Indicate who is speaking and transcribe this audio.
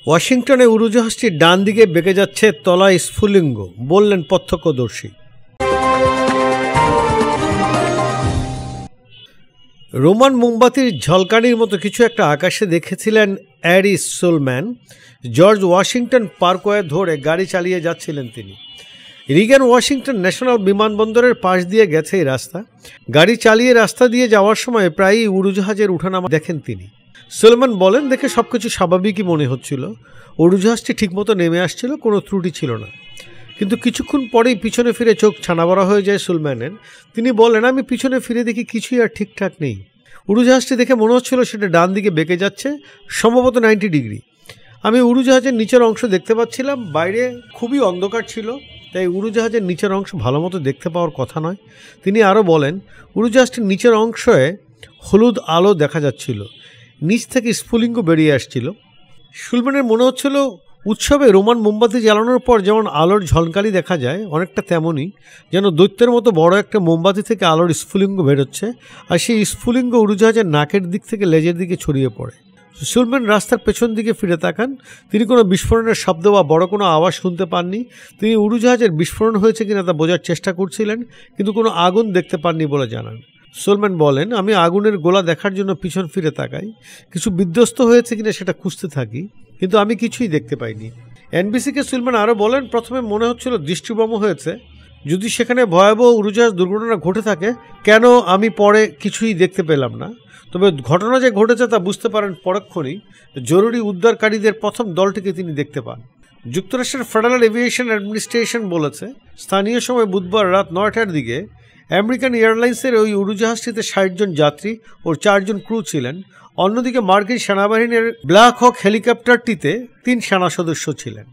Speaker 1: ওয়াশিংটনে উড়োজাহাজটি ডান দিকে বেঁকে যাচ্ছে, তলায় স্ফুলিঙ্গ, বললেন প্রত্যক্ষদর্শী। রোমান মোমবাতির ঝলকানির মতো কিছু একটা আকাশে দেখেছিলেন অ্যারি সোলম্যান। জর্জ ওয়াশিংটন পার্কওয়ে ধরে গাড়ি চালিয়ে যাচ্ছিলেন তিনি। রিগান ওয়াশিংটন ন্যাশনাল বিমানবন্দরের পাশ দিয়ে গেছে এই রাস্তা। গাড়ি চালিয়ে রাস্তা দিয়ে যাওয়ার সময় প্রায়ই উড়োজাহাজের উঠানামা দেখেন তিনি। সোলম্যান বলেন, দেখে সবকিছু স্বাভাবিকই মনে হচ্ছিল। উড়োজাহাজটি ঠিকমতো নেমে আসছিল, কোনো ত্রুটি ছিল না। কিন্তু কিছুক্ষণ পরেই পিছনে ফিরে চোখ ছানাবড়া হয়ে যায় সোলম্যানের। তিনি বলেন, আমি পিছনে ফিরে দেখি কিছুই আর ঠিকঠাক নেই। উড়োজাহাজটি দেখে মনে হচ্ছিল সেটা ডান দিকে বেঁকে যাচ্ছে, সম্ভবত 90 ডিগ্রি। আমি উড়োজাহাজের নিচের অংশ দেখতে পাচ্ছিলাম। বাইরে খুবই অন্ধকার ছিল, তাই উড়োজাহাজের নিচের অংশ ভালো মতো দেখতে পাওয়ার কথা নয়। তিনি আরও বলেন, উড়োজাহাজটির নিচের অংশে হলুদ আলো দেখা যাচ্ছিল, নিচ থেকে স্ফুলিঙ্গ বেরিয়ে আসছিল। সোলম্যানের মনে হচ্ছিল উৎসবে রোমান মোমবাতি জ্বালানোর পর যেমন আলোর ঝলকানি দেখা যায়, অনেকটা তেমনই যেন দৈত্যের মতো বড় একটা মোমবাতি থেকে আলোর স্ফুলিঙ্গ বেরোচ্ছে, আর সেই স্ফুলিঙ্গ উড়োজাহাজের নাকের দিক থেকে লেজের দিকে ছড়িয়ে পড়ে। সোলম্যান রাস্তার পেছন দিকে ফিরে তাকান। তিনি কোনো বিস্ফোরণের শব্দ বা বড় কোনো আওয়াজ শুনতে পাননি। তিনি উড়োজাহাজের বিস্ফোরণ হয়েছে কিনা তা বোঝার চেষ্টা করছিলেন, কিন্তু কোনো আগুন দেখতে পাননি বলে জানান। সোলম্যান বলেন, আমি আগুনের গোলা দেখার জন্য পিছন ফিরে তাকাই, কিছু বিধ্বস্ত হয়েছে কিনা সেটা খুঁজতে থাকি, কিন্তু আমি কিছুই দেখতে পাইনি। এনবিসিকে সোলম্যান আরও বলেন, প্রথমে মনে হচ্ছিল দৃষ্টিভ্রম হয়েছে। যদি সেখানে ভয়াবহ উড়োজাহাজ দুর্ঘটনা ঘটে থাকে, কেন আমি পরে কিছুই দেখতে পেলাম না। তবে ঘটনা যে ঘটেছে তা বুঝতে পারেন পরক্ষণেই। জরুরি উদ্ধারকারীদের প্রথম দলটিকে তিনি দেখতে পান। যুক্তরাষ্ট্রের ফেডারেল এভিয়েশন অ্যাডমিনিস্ট্রেশন বলেছে, স্থানীয় সময় বুধবার রাত 9টার দিকে আমেরিকান এয়ারলাইন্সের ওই উড়োজাহাজটিতে 60 জন যাত্রী ও 4 জন ক্রু ছিলেন। অন্যদিকে মার্কিন সেনাবাহিনীর ব্ল্যাক হক হেলিকপ্টারটিতে 3 সেনা সদস্য ছিলেন।